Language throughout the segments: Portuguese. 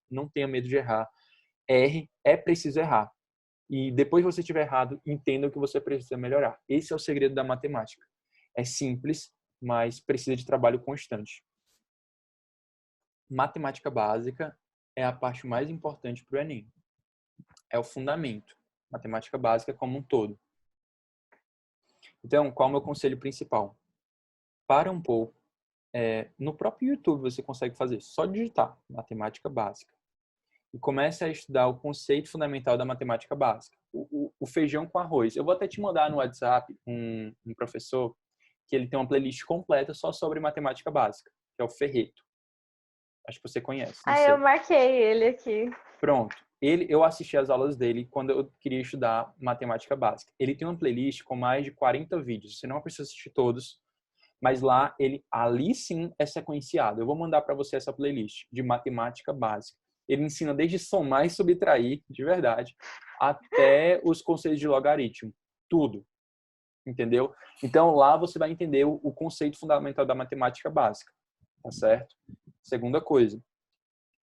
não tenha medo de errar. Erre, é preciso errar. E depois que você tiver errado, entenda o que você precisa melhorar. Esse é o segredo da matemática. É simples, mas precisa de trabalho constante. Matemática básica é a parte mais importante para o Enem. É o fundamento. Matemática básica como um todo. Então, qual é o meu conselho principal? Para um pouco. No próprio YouTube você consegue fazer. Só digitar matemática básica. E comece a estudar o conceito fundamental da matemática básica. O feijão com arroz. Eu vou até te mandar no WhatsApp um professor que ele tem uma playlist completa só sobre matemática básica, que é o Ferreto. Acho que você conhece, não Ah, eu sei. marquei ele aqui. Pronto. Eu assisti às aulas dele quando eu queria estudar matemática básica. Ele tem uma playlist com mais de 40 vídeos. Você não precisa assistir todos, mas lá ali sim é sequenciado. Eu vou mandar para você essa playlist de matemática básica. Ele ensina desde somar e subtrair, de verdade, até os conceitos de logaritmo. Tudo. Entendeu? Então lá você vai entender o conceito fundamental da matemática básica. Tá certo? Segunda coisa.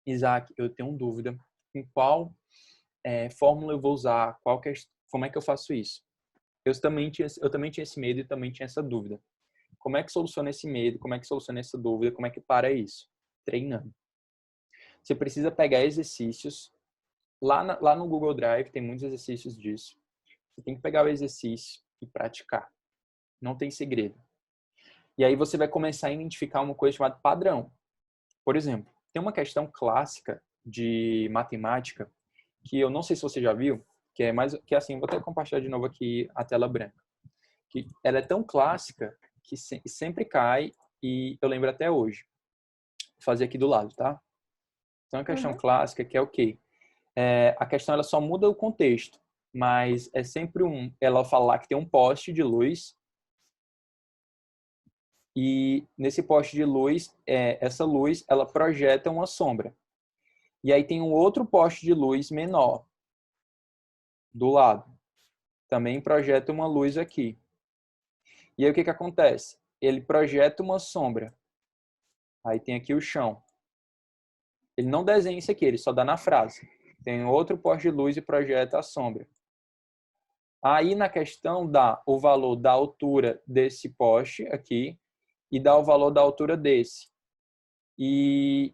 Isaac, eu tenho dúvida em qual fórmula eu vou usar, como é que eu faço isso? Eu também tinha esse medo e também tinha essa dúvida. Como é que soluciona esse medo? Como é que soluciona essa dúvida? Como é que para isso? Treinando. Você precisa pegar exercícios. Lá no Google Drive tem muitos exercícios disso. Você tem que pegar o exercício e praticar. Não tem segredo. E aí você vai começar a identificar uma coisa chamada padrão. Por exemplo, tem uma questão clássica de matemática que eu não sei se você já viu, que é assim, vou até compartilhar de novo aqui a tela branca. Que ela é tão clássica que sempre cai e eu lembro até hoje. Vou fazer aqui do lado, tá? Então, a questão Uhum. clássica que é o quê? A questão ela só muda o contexto, mas é sempre ela falar que tem um poste de luz e nesse poste de luz, essa luz ela projeta uma sombra. E aí tem um outro poste de luz menor do lado. Também projeta uma luz aqui. E aí o que que acontece? Ele projeta uma sombra. Aí tem aqui o chão. Ele não desenha isso aqui, ele só dá na frase. Tem outro poste de luz e projeta a sombra. Aí na questão dá o valor da altura desse poste aqui e dá o valor da altura desse. E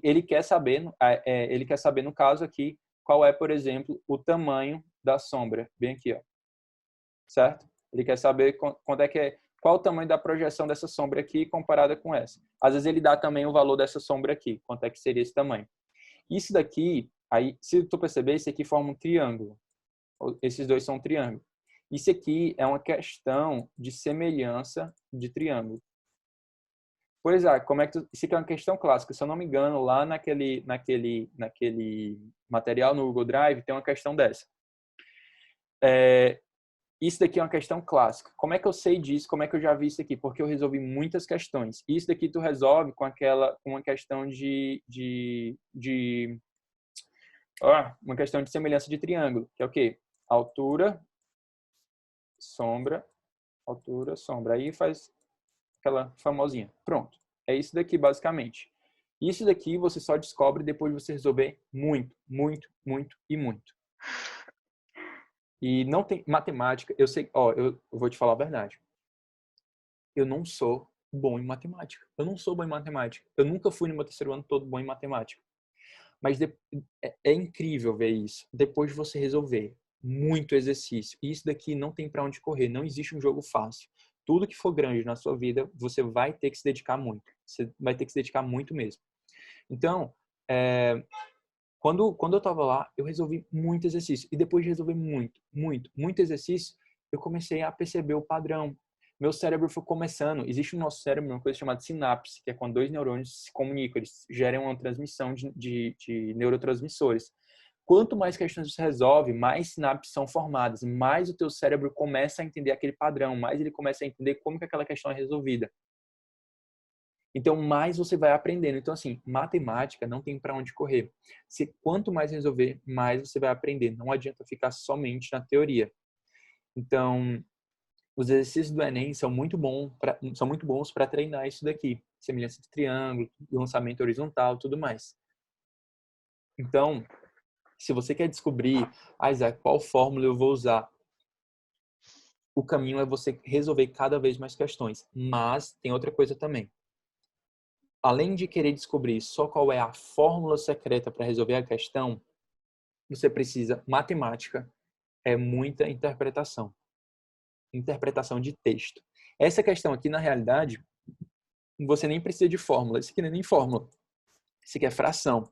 ele quer saber no caso aqui qual é, por exemplo, o tamanho da sombra, bem aqui, ó. Certo? Ele quer saber quanto é que qual o tamanho da projeção dessa sombra aqui comparada com essa. Às vezes ele dá também o valor dessa sombra aqui, quanto é que seria esse tamanho. Isso daqui, aí, se tu perceber, esse aqui forma um triângulo. Esses dois são um triângulo. Isso aqui é uma questão de semelhança de triângulo. Por exemplo, isso aqui é uma questão clássica. Se eu não me engano, lá naquele material no Google Drive tem uma questão dessa. Isso daqui é uma questão clássica. Como é que eu sei disso? Como é que eu já vi isso aqui? Porque eu resolvi muitas questões. Isso daqui tu resolve com uma questão uma questão de semelhança de triângulo, que é o quê? Altura, sombra, altura, sombra. Aí faz aquela famosinha. Pronto. É isso daqui, basicamente. Isso daqui você só descobre depois de você resolver muito, muito, muito e muito. E não tem matemática, eu sei, eu vou te falar a verdade. Eu não sou bom em matemática. Eu não sou bom em matemática. Eu nunca fui no meu terceiro ano todo bom em matemática. Mas é incrível ver isso. Depois de você resolver muito exercício. E isso daqui não tem para onde correr. Não existe um jogo fácil. Tudo que for grande na sua vida, você vai ter que se dedicar muito. Você vai ter que se dedicar muito mesmo. Então, quando eu estava lá, eu resolvi muito exercício. E depois de resolver muito, muito, muito exercício, eu comecei a perceber o padrão. Meu cérebro foi começando. Existe no nosso cérebro uma coisa chamada sinapse, que é quando dois neurônios se comunicam, eles geram uma transmissão de neurotransmissores. Quanto mais questões você resolve, mais sinapses são formadas, mais o teu cérebro começa a entender aquele padrão, mais ele começa a entender como que aquela questão é resolvida. Então, mais você vai aprendendo. Então, assim, matemática não tem para onde correr. Quanto mais resolver, mais você vai aprender. Não adianta ficar somente na teoria. Então, os exercícios do Enem são muito bons para treinar isso daqui. Semelhança de triângulo, lançamento horizontal, tudo mais. Então, se você quer descobrir, Isaac, qual fórmula eu vou usar, o caminho é você resolver cada vez mais questões. Mas tem outra coisa também. Além de querer descobrir só qual é a fórmula secreta para resolver a questão, você precisa matemática, é muita interpretação. Interpretação de texto. Essa questão aqui, na realidade, você nem precisa de fórmula. Isso aqui não é nem fórmula. Isso aqui é fração.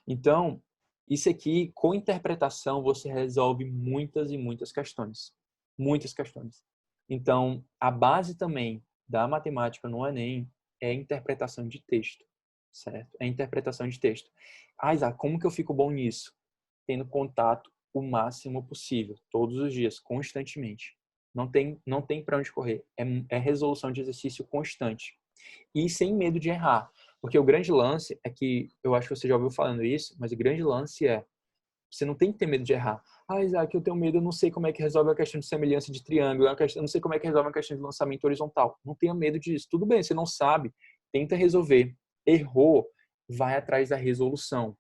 Então, isso aqui, com interpretação, você resolve muitas e muitas questões. Muitas questões. Então, a base também da matemática no Enem é a interpretação de texto, certo? É a interpretação de texto. Ah, Isaac, como que eu fico bom nisso? Tendo contato o máximo possível, todos os dias, constantemente. Não tem para onde correr. É resolução de exercício constante. E sem medo de errar. Porque o grande lance é que, eu acho que você já ouviu falando isso, mas o grande lance é, você não tem que ter medo de errar. Ah, Isaac, eu tenho medo, eu não sei como é que resolve a questão de semelhança de triângulo, eu não sei como é que resolve a questão de lançamento horizontal. Não tenha medo disso. Tudo bem, você não sabe, tenta resolver. Errou, vai atrás da resolução.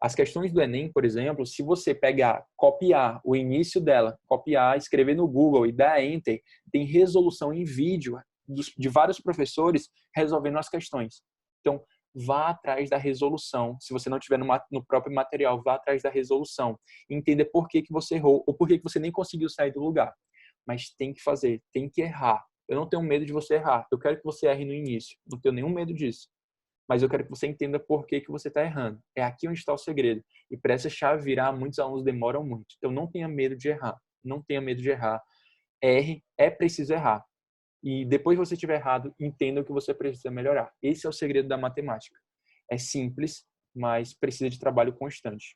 As questões do Enem, por exemplo, se você pegar, copiar o início dela, copiar, escrever no Google e dar Enter, tem resolução em vídeo de vários professores resolvendo as questões. Então, vá atrás da resolução. Se você não tiver no próprio material, vá atrás da resolução. Entenda por que você errou ou por que você nem conseguiu sair do lugar. Mas tem que fazer, tem que errar. Eu não tenho medo de você errar. Eu quero que você erre no início. Não tenho nenhum medo disso. Mas eu quero que você entenda por que você está errando. É aqui onde está o segredo. E para essa chave virar, muitos alunos demoram muito. Então, não tenha medo de errar. Não tenha medo de errar. Erre, é preciso errar. E depois que você tiver errado, entenda o que você precisa melhorar. Esse é o segredo da matemática. É simples, mas precisa de trabalho constante.